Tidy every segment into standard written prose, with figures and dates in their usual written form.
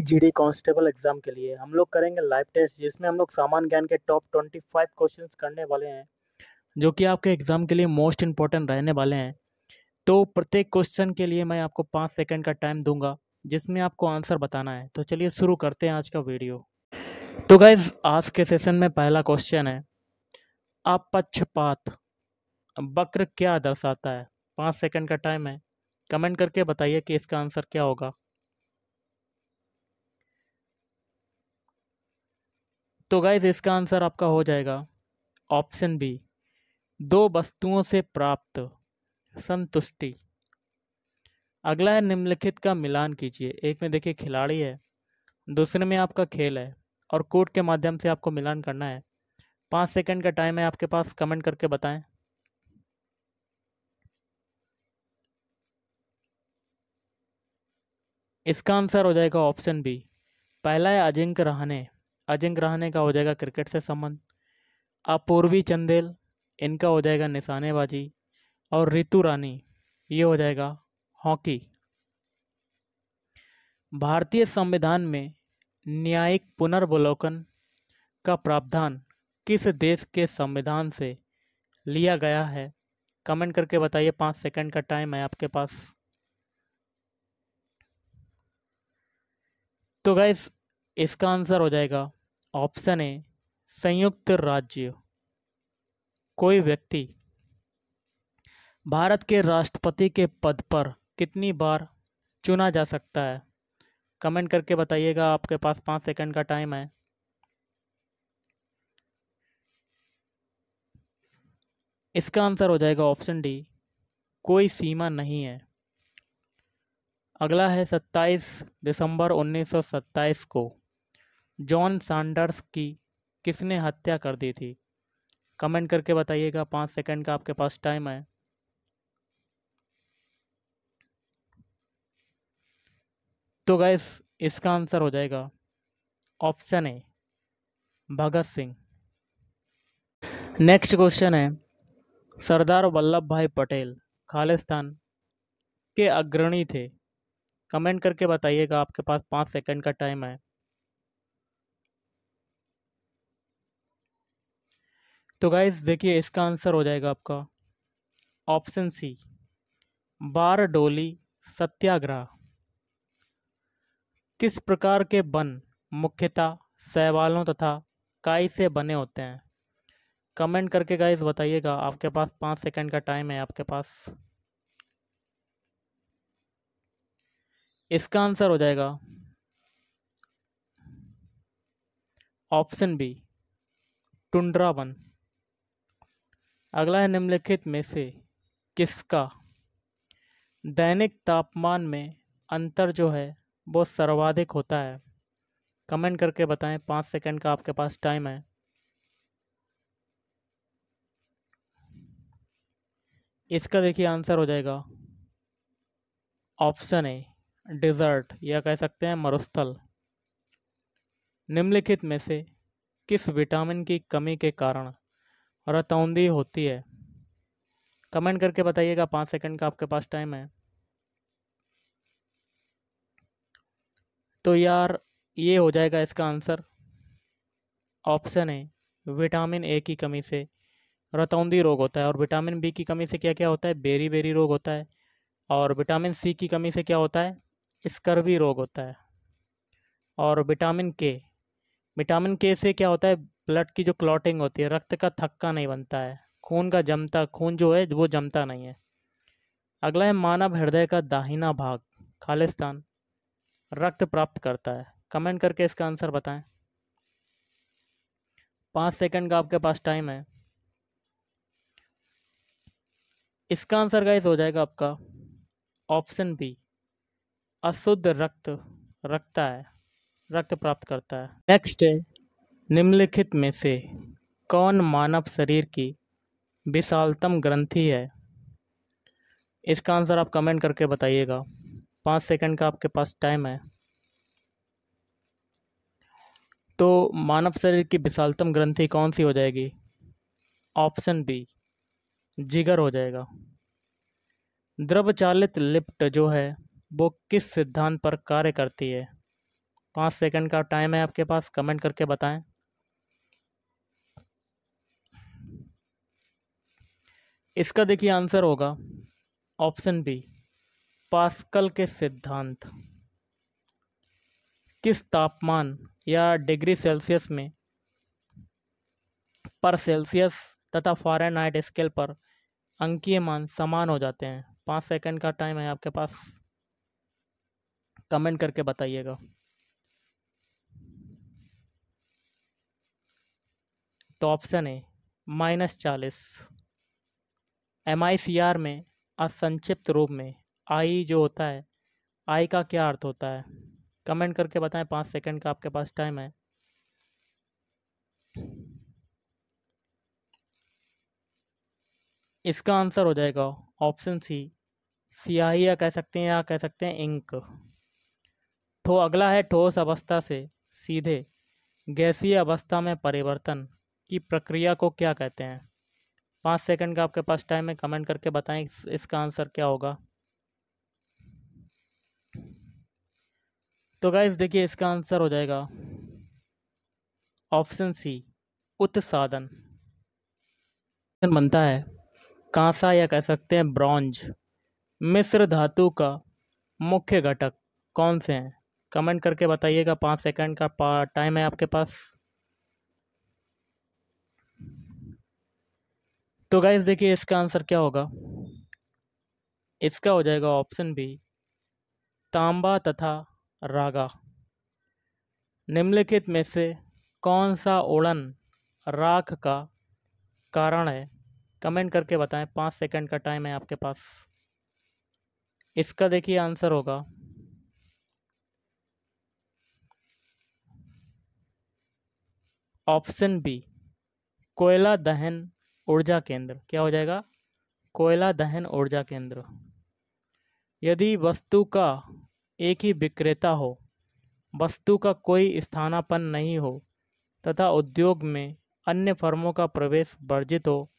GD constable exam के लिए हम लोग करेंगे लाइव टेस्ट, जिसमें हम लोग सामान्य ज्ञान के टॉप 25 क्वेश्चंस करने वाले हैं, जो कि आपके एग्जाम के लिए मोस्ट इंपॉर्टेंट रहने वाले हैं। तो प्रत्येक क्वेश्चन के लिए मैं आपको 5 सेकंड का टाइम दूंगा, जिसमें आपको आंसर बताना है। तो चलिए शुरू करते हैं आज का वीडियो। तो गाइज, आज के सेशन में पहला क्वेश्चन है, अपक्षपात वक्र क्या दर्शाता है। 5 सेकंड का टाइम है, कमेंट करके बताइए कि इसका आंसर क्या होगा। तो गाइज, इसका आंसर आपका हो जाएगा ऑप्शन बी, दो वस्तुओं से प्राप्त संतुष्टि। अगला है, निम्नलिखित का मिलान कीजिए। एक में देखिए खिलाड़ी है, दूसरे में आपका खेल है, और कोड के माध्यम से आपको मिलान करना है। 5 सेकंड का टाइम है आपके पास, कमेंट करके बताएं। इसका आंसर हो जाएगा ऑप्शन बी। पहला है अजिंक्य रहाणे। अजिंक्य रहाणे का हो जाएगा क्रिकेट से संबंध। अपूर्वी चंदेल, इनका हो जाएगा निशानेबाजी। और रितु रानी, ये हो जाएगा हॉकी। भारतीय संविधान में न्यायिक पुनर्वलोकन का प्रावधान किस देश के संविधान से लिया गया है। कमेंट करके बताइए। 5 सेकंड का टाइम है आपके पास। तो गाइस, इसका आंसर हो जाएगा ऑप्शन ए, संयुक्त राज्य। कोई व्यक्ति भारत के राष्ट्रपति के पद पर कितनी बार चुना जा सकता है। कमेंट करके बताइएगा। आपके पास 5 सेकंड का टाइम है। इसका आंसर हो जाएगा ऑप्शन डी, कोई सीमा नहीं है। अगला है, 27 दिसंबर 1927 को जॉन सैंडर्स की किसने हत्या कर दी थी। कमेंट करके बताइएगा। 5 सेकंड का आपके पास टाइम है। तो गाइस, इसका आंसर हो जाएगा option A, Bhagat Singh. Next question है, सरदार वल्लभ भाई पटेल खालिस्तान के अग्रणी थे। कमेंट करके बताइएगा। आपके पास 5 सेकंड का टाइम है। तो गाइस देखिए, इसका आंसर हो जाएगा आपका ऑप्शन सी, बारडोली सत्याग्रह। किस प्रकार के वन मुख्यतः शैवालों तथा काई से बने होते हैं। कमेंट करके गाइस बताइएगा। आपके पास 5 सेकंड का टाइम है आपके पास। इसका आंसर हो जाएगा ऑप्शन बी, टुंड्रा वन। अगला है, निम्नलिखित में से किसका दैनिक तापमान में अंतर जो है वो सर्वाधिक होता है। कमेंट करके बताएं। 5 सेकंड का आपके पास टाइम है। इसका देखिए आंसर हो जाएगा ऑप्शन ए, डिजर्ट, या कह सकते हैं मरुस्थल। निम्नलिखित में से किस विटामिन की कमी के कारण रतौंधी होती है। कमेंट करके बताइएगा। 5 सेकंड का आपके पास टाइम है। तो यार, ये हो जाएगा इसका answer option A, vitamin A की कमी से रतौंधी रोग होता है। और विटामिन बी की कमी से क्या क्या होता है, बेरी बेरी रोग होता है। और विटामिन सी की कमी से क्या होता है, स्कर्वी रोग होता है। और विटामिन के से क्या होता है, ब्लड की जो क्लॉटिंग होती है, रक्त का थक्का नहीं बनता है, खून जो है वो जमता नहीं है। अगला है, मानव हृदय का दाहिना भाग खालिस्तान रक्त प्राप्त करता है। कमेंट करके इसका आंसर बताएं। 5 सेकंड का आपके पास टाइम है। इसका आंसर गाइस हो जाएगा आपका ऑप्शन बी, अशुद्ध रक्त रखता है, रक्त प्राप्त करता है। नेक्स्ट है, निम्नलिखित में से कौन मानव शरीर की विशालतम ग्रंथि है। इसका आंसर आप कमेंट करके बताइएगा। 5 सेकंड का आपके पास टाइम है। तो मानव शरीर की विशालतम ग्रंथि कौन सी हो जाएगी। ऑप्शन बी, जिगर हो जाएगा। द्रव चालित लिफ्ट जो है वो किस सिद्धांत पर कार्य करती है। 5 सेकंड का टाइम है आपके पास, कमेंट करके बताएं। इसका देखिए आंसर होगा ऑप्शन बी, पास्कल के सिद्धांत। किस तापमान या डिग्री सेल्सियस में पर सेल्सियस तथा फ़ारेनहाइट स्केल पर अंकीय मान समान हो जाते हैं? 5 सेकंड का टाइम है आपके पास, कमेंट करके बताइएगा। तो ऑप्शन ए -40। MICR में असंक्षिप्त रूप में आई जो होता है, आई का क्या अर्थ होता है? कमेंट करके बताएं, 5 सेकंड का आपके पास टाइम है। इसका आंसर हो जाएगा ऑप्शन सी, स्याही, या कह सकते हैं इंक। अगला है ठोस अवस्था से सीधे गैसीय अवस्था में परिवर्तन की प्रक्रिया को क्या कहते हैं? 5 सेकंड का आपके पास टाइम है, कमेंट करके बताएं इसका आंसर क्या होगा। तो गाइस देखिए, इसका आंसर हो जाएगा ऑप्शन सी, उत्सादन। बनता है कांसा, या कह सकते हैं ब्रॉन्ज। मिश्र धातु का मुख्य घटक कौन से हैं? कमेंट करके बताइएगा, 5 सेकंड का टाइम है आपके पास। तो गाइस देखिए, इसका आंसर क्या होगा। इसका हो जाएगा ऑप्शन बी, तांबा तथा रागा। निम्नलिखित में से कौन सा उड़न राख का कारण है? कमेंट करके बताएं, 5 सेकंड का टाइम है आपके पास। इसका देखिए आंसर होगा ऑप्शन बी, कोयला दहन ऊर्जा केंद्र। क्या हो जाएगा? कोयला दहन ऊर्जा केंद्र। यदि वस्तु का एक ही विक्रेता हो, वस्तु का कोई स्थानापन्न नहीं हो तथा उद्योग में अन्य फर्मों का प्रवेश वर्जित हो,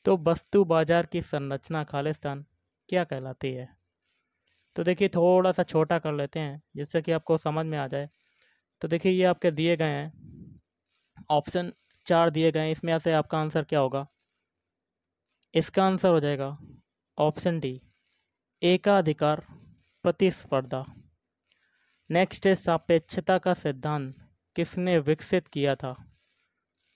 तो वस्तु बाजार की संरचना खालिस्तान क्या कहलाती है? तो देखिए, थोड़ा सा छोटा कर लेते हैं जिससे कि आपको समझ में आ जाए। तो देखिए, ये आपके दिए गए हैं, ऑप्शन 4 दिए गए हैं, इसमें से आपका आंसर क्या होगा? इसका आंसर हो जाएगा ऑप्शन डी, एकाधिकार प्रतिस्पर्धा। नेक्स्ट है सापेक्षता का सिद्धांत किसने विकसित किया था?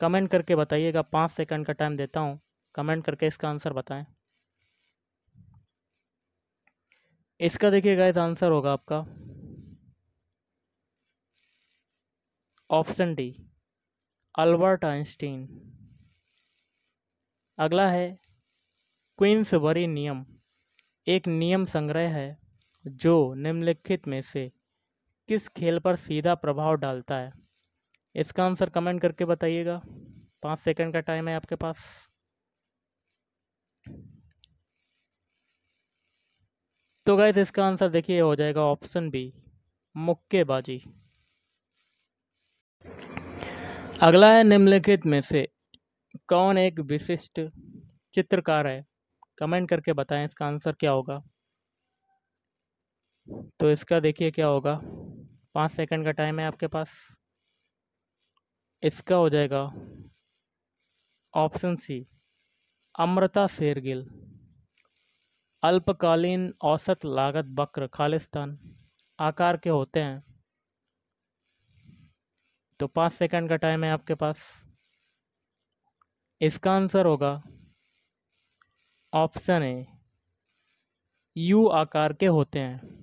कमेंट करके बताइएगा, 5 सेकंड का टाइम देता हूँ, कमेंट करके इसका आंसर बताएं। इसका देखिए गाइस आंसर होगा आपका ऑप्शन डी, अल्बर्ट आइंस्टीन। अगला है क्वींसबरी नियम। एक नियम संग्रह है जो निम्नलिखित में से किस खेल पर सीधा प्रभाव डालता है? इसका आंसर कमेंट करके बताइएगा, 5 सेकंड का टाइम है आपके पास। तो गाइस इसका आंसर देखिए हो जाएगा ऑप्शन बी, मुक्केबाजी। अगला है निम्नलिखित में से कौन एक विशिष्ट चित्रकार है? कमेंट करके बताएं इसका आंसर क्या होगा। तो इसका देखिए क्या होगा, 5 सेकंड का टाइम है आपके पास। इसका हो जाएगा ऑप्शन सी, अमृता शेरगिल। अल्पकालीन औसत लागत वक्र खालिस्तान आकार के होते हैं। तो 5 सेकंड का टाइम है आपके पास। इसका आंसर होगा ऑप्शन ए, यू आकार के होते हैं।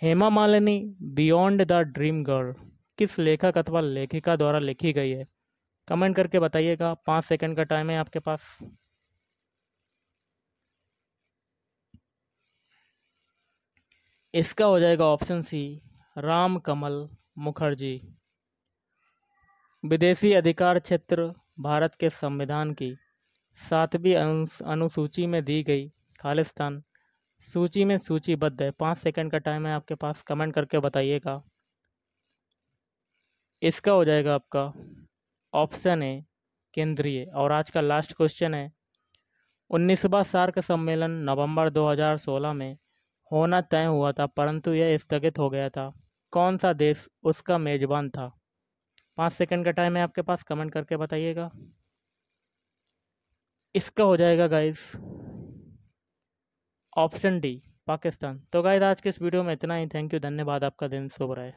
Hema Malini beyond the dream girl किस लेखक अथवा लेखिका द्वारा लिखी गई है? कमेंट करके बताइएगा, 5 सेकंड का टाइम है आपके पास। इसका हो जाएगा ऑप्शन सी, राम कमल मुखर्जी। विदेशी अधिकार क्षेत्र भारत के संविधान की 7वीं अनुसूची में दी गई खालिस्तान सूची में सूचीबद्ध है। 5 सेकंड का टाइम है आपके पास, कमेंट करके बताइएगा। इसका हो जाएगा आपका ऑप्शन ए, केंद्रीय। और आज का लास्ट क्वेश्चन है, 19वां सार्क सम्मेलन नवंबर 2016 में होना तय हुआ था, परंतु यह स्थगित हो गया था। कौन सा देश उसका मेज़बान था? 5 सेकंड का टाइम है आपके पास, कमेंट करके बताइएगा। इसका हो जाएगा गाइस ऑप्शन डी, पाकिस्तान। तो गाइस आज के इस वीडियो में इतना ही। थैंक यू, धन्यवाद, आपका दिन शुभ रहे।